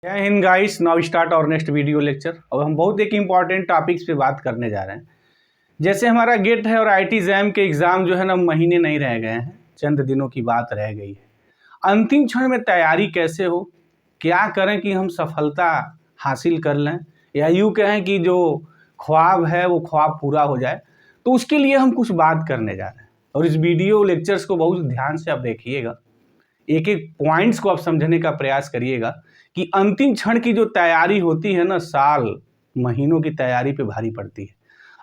जय Hind guys. Now start और next video lecture. और हम बहुत एक इम्पॉर्टेंट टॉपिक्स पे बात करने जा रहे हैं। जैसे हमारा गेट है और आईटी जैम के एग्ज़ाम जो है ना महीने नहीं रह गए हैं, चंद दिनों की बात रह गई है। अंतिम क्षण में तैयारी कैसे हो, क्या करें कि हम सफलता हासिल कर लें, या यूँ कहें कि जो ख्वाब है वो ख्वाब पूरा हो जाए। तो उसके लिए हम कुछ बात करने जा रहे हैं और इस वीडियो लेक्चर्स को बहुत ध्यान से आप देखिएगा, एक एक पॉइंट्स को आप समझने का प्रयास करिएगा कि अंतिम क्षण की जो तैयारी होती है ना, साल महीनों की तैयारी पे भारी पड़ती है।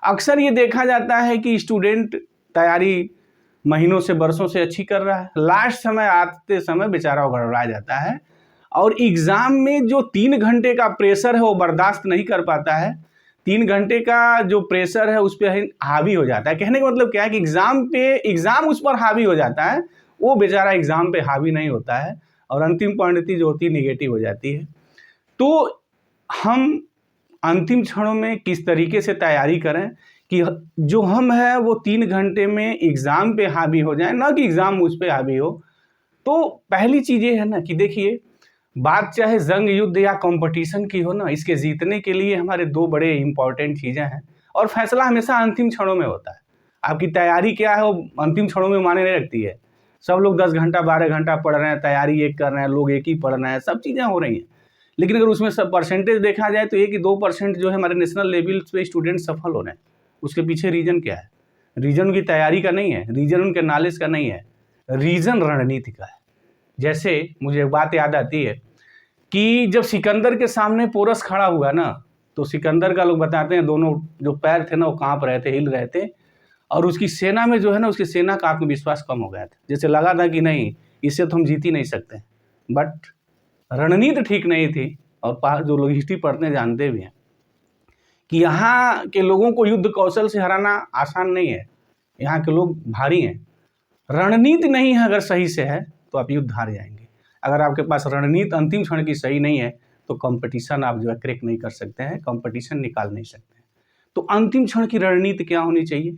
अक्सर ये देखा जाता है कि स्टूडेंट तैयारी महीनों से बरसों से अच्छी कर रहा है, लास्ट समय आते समय बेचारा वो गड़बड़ा जाता है और एग्जाम में जो 3 घंटे का प्रेशर है वो बर्दाश्त नहीं कर पाता है। 3 घंटे का जो प्रेशर है उस पर हावी हो जाता है। कहने का मतलब क्या है कि एग्जाम उस पर हावी हो जाता है, वो बेचारा एग्जाम पे हावी नहीं होता है और अंतिम परिणति जो होती है निगेटिव हो जाती है। तो हम अंतिम क्षणों में किस तरीके से तैयारी करें कि जो हम है वो 3 घंटे में एग्जाम पे हावी हो जाए, ना कि एग्जाम मुझ पे हावी हो। तो पहली चीज ये है ना कि देखिए, बात चाहे जंग युद्ध या कंपटीशन की हो ना, इसके जीतने के लिए हमारे दो बड़े इंपॉर्टेंट चीजें हैं और फैसला हमेशा अंतिम क्षणों में होता है। आपकी तैयारी क्या है वो अंतिम क्षणों में मायने नहीं रखती है। सब लोग 10 घंटा 12 घंटा पढ़ रहे हैं, तैयारी एक कर रहे हैं, लोग एक ही पढ़ रहे हैं, सब चीज़ें हो रही हैं, लेकिन अगर उसमें सब परसेंटेज देखा जाए तो 1-2% जो है हमारे नेशनल लेवल पे स्टूडेंट सफल हो रहे हैं। उसके पीछे रीजन क्या है? रीजन उनकी तैयारी का नहीं है, रीजन उनके नॉलेज का नहीं है, रीजन रणनीति का है। जैसे मुझे एक बात याद आती है कि जब सिकंदर के सामने पोरस खड़ा हुआ ना, तो सिकंदर का लोग बताते हैं दोनों जो पैर थे ना वो कांप रहे थे, हिल रहे थे, और उसकी सेना में जो है ना उसकी सेना का आत्मविश्वास कम हो गया था। जैसे लगा था कि नहीं, इससे तो हम जीत ही नहीं सकते, बट रणनीति ठीक नहीं थी। और जो लोग हिस्ट्री पढ़ते हैं जानते भी हैं कि यहाँ के लोगों को युद्ध कौशल से हराना आसान नहीं है, यहाँ के लोग भारी हैं। रणनीति नहीं है अगर सही से है तो आप युद्ध हार जाएंगे। अगर आपके पास रणनीति अंतिम क्षण की सही नहीं है तो कंपटीशन आप जो है क्रैक नहीं कर सकते हैं, कंपटीशन निकाल नहीं सकते हैं। तो अंतिम क्षण की रणनीति क्या होनी चाहिए,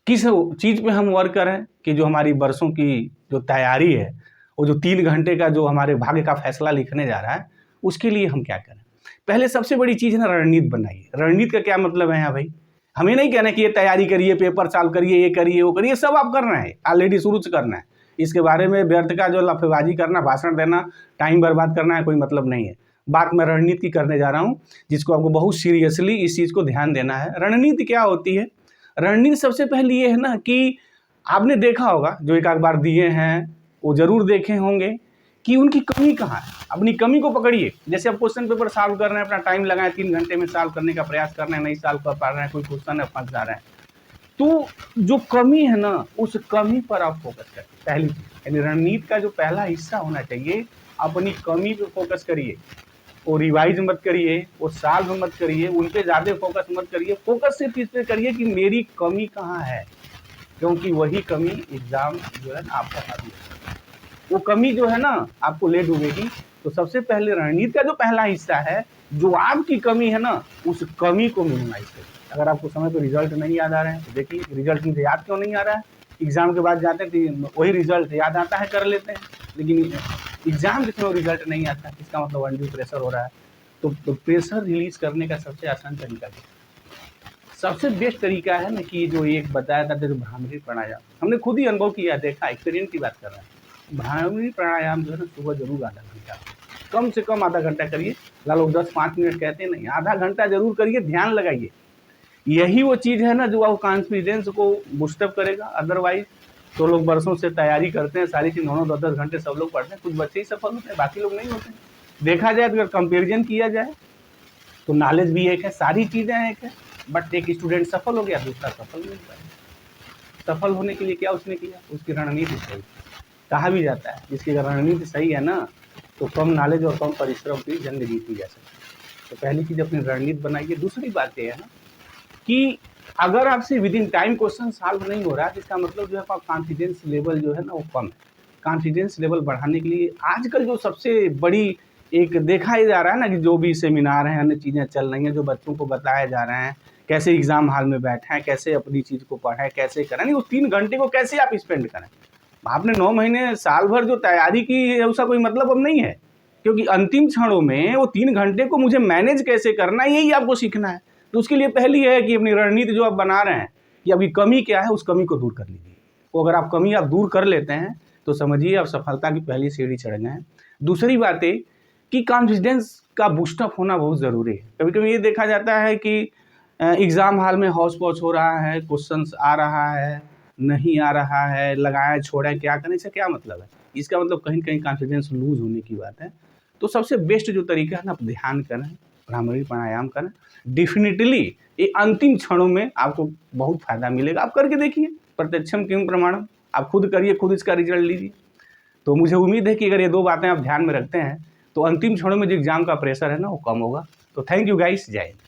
किस चीज़ पे हम वर्क करें कि जो हमारी बरसों की जो तैयारी है, वो जो 3 घंटे का जो हमारे भाग्य का फैसला लिखने जा रहा है, उसके लिए हम क्या करें। पहले सबसे बड़ी चीज़ है ना, रणनीति बनाइए। रणनीति का क्या मतलब है यहाँ भाई, हमें नहीं कहना कि ये तैयारी करिए, पेपर सॉल्व करिए, ये करिए वो करिए, सब आप करना है, ऑलरेडी शुरू से करना है। इसके बारे में व्यर्थ का जो लफेबाजी करना, भाषण देना, टाइम बर्बाद करना है, कोई मतलब नहीं है। बात मैं रणनीति करने जा रहा हूँ, जिसको आपको बहुत सीरियसली इस चीज़ को ध्यान देना है। रणनीति क्या होती है? रणनीति सबसे पहले ये है ना कि आपने देखा होगा, जो एक आध बार दिए हैं वो जरूर देखे होंगे कि उनकी कमी कहाँ है। अपनी कमी को पकड़िए। जैसे आप क्वेश्चन पेपर सॉल्व कर रहे हैं, अपना टाइम लगाएं, 3 घंटे में सॉल्व करने का प्रयास कर रहे हैं, नहीं सॉल्व कर पा रहे हैं, कोई क्वेश्चन है फंस जा रहे हैं, तो जो कमी है ना उस कमी पर आप फोकस करें। पहली चीज यानी रणनीति का जो पहला हिस्सा होना चाहिए, अपनी कमी पे फोकस करिए। वो रिवाइज मत करिए, वो सॉल्व मत करिए, उन पे ज़्यादा फोकस मत करिए। फोकस सिर्फ इस पे करिए कि मेरी कमी कहाँ है, क्योंकि वही कमी एग्जाम जो है ना आपका हावी है। वो कमी जो है ना आपको ले डूबेगी। तो सबसे पहले रणनीति का जो पहला हिस्सा है, जो आपकी कमी है ना, उस कमी को मिनिमाइज करिए। अगर आपको समय पर रिजल्ट नहीं याद आ रहे हैं तो देखिए रिजल्ट मुझे याद क्यों नहीं आ रहा है। एग्जाम के बाद जाते हैं तो वही रिजल्ट याद आता है, कर लेते हैं, लेकिन एग्जाम के समय रिजल्ट नहीं आता, इसका मतलब अनड्यू प्रेशर हो रहा है। तो प्रेशर रिलीज करने का सबसे आसान तरीका है, सबसे बेस्ट तरीका है ना कि जो एक बताया था जो भ्रामरी प्राणायाम, हमने खुद ही अनुभव किया, देखा, एक्सपीरियंस की बात कर रहे हैं। भ्रामरी प्राणायाम जो है ना सुबह जरूर आधा घंटा, कम से कम आधा घंटा करिए। लोग 10-5 मिनट कहते हैं, नहीं, आधा घंटा जरूर करिए, ध्यान लगाइए। यही वो चीज़ है ना जो आपको कॉन्फिडेंस को बूस्टअप करेगा। अदरवाइज तो लोग बरसों से तैयारी करते हैं, सारी चीज़ 9-9 10-10 घंटे सब लोग पढ़ते हैं, कुछ बच्चे ही सफल होते हैं, बाकी लोग नहीं होते हैं। देखा जाए तो अगर कंपेरिजन किया जाए तो नॉलेज भी एक है, सारी चीज़ें एक है, बट एक स्टूडेंट सफल हो गया, दूसरा सफल नहीं पाया। सफल होने के लिए क्या उसने किया, उसकी रणनीति सही। कहा भी जाता है जिसकी अगर रणनीति सही है ना तो कम नॉलेज और कम परिश्रम की जंग जीती जा सकती है। तो पहली चीज़ अपनी रणनीति बनाइए। दूसरी बात यह है ना कि अगर आपसे with in time question solve नहीं हो रहा है, इसका मतलब जो है आपका कॉन्फिडेंस लेवल जो है ना वो कम है। कॉन्फिडेंस लेवल बढ़ाने के लिए आजकल जो सबसे बड़ी एक देखा ही जा रहा है ना कि जो भी सेमिनार हैं, अन्य चीज़ें चल रही हैं, जो बच्चों को बताया जा रहे हैं कैसे एग्जाम हॉल में बैठें, कैसे अपनी चीज़ को पढ़ें, कैसे करें, नहीं उस 3 घंटे को कैसे आप स्पेंड करें। आपने 9 महीने साल भर जो तैयारी की है उसका कोई मतलब अब नहीं है क्योंकि अंतिम क्षणों में वो 3 घंटे को मुझे मैनेज कैसे करना है, यही आपको सीखना है। तो उसके लिए पहली है कि अपनी रणनीति जो आप बना रहे हैं कि अभी कमी क्या है, उस कमी को दूर कर लीजिए। तो अगर आप कमी दूर कर लेते हैं तो समझिए आप सफलता की पहली सीढ़ी चढ़ गए हैं। दूसरी बात है कि कॉन्फिडेंस का बूस्टअप होना बहुत ज़रूरी है। कभी कभी ये देखा जाता है कि एग्ज़ाम हॉल में हौच पौच हो रहा है, क्वेश्चंस आ रहा है, नहीं आ रहा है, लगाएं छोड़ें क्या करें, इसका क्या मतलब है? इसका मतलब कहीं कहीं कॉन्फिडेंस लूज होने की बात है। तो सबसे बेस्ट जो तरीका है ना, आप ध्यान करें, भ्रामरी प्राणायाम करें, डेफिनेटली ये अंतिम क्षणों में आपको बहुत फायदा मिलेगा। आप करके देखिए, प्रत्यक्षम किम प्रमाणम, आप खुद करिए, खुद इसका रिजल्ट लीजिए। तो मुझे उम्मीद है कि अगर ये 2 बातें आप ध्यान में रखते हैं तो अंतिम क्षणों में जो एग्जाम का प्रेशर है ना वो कम होगा। तो थैंक यू गाइस, जय हिंद।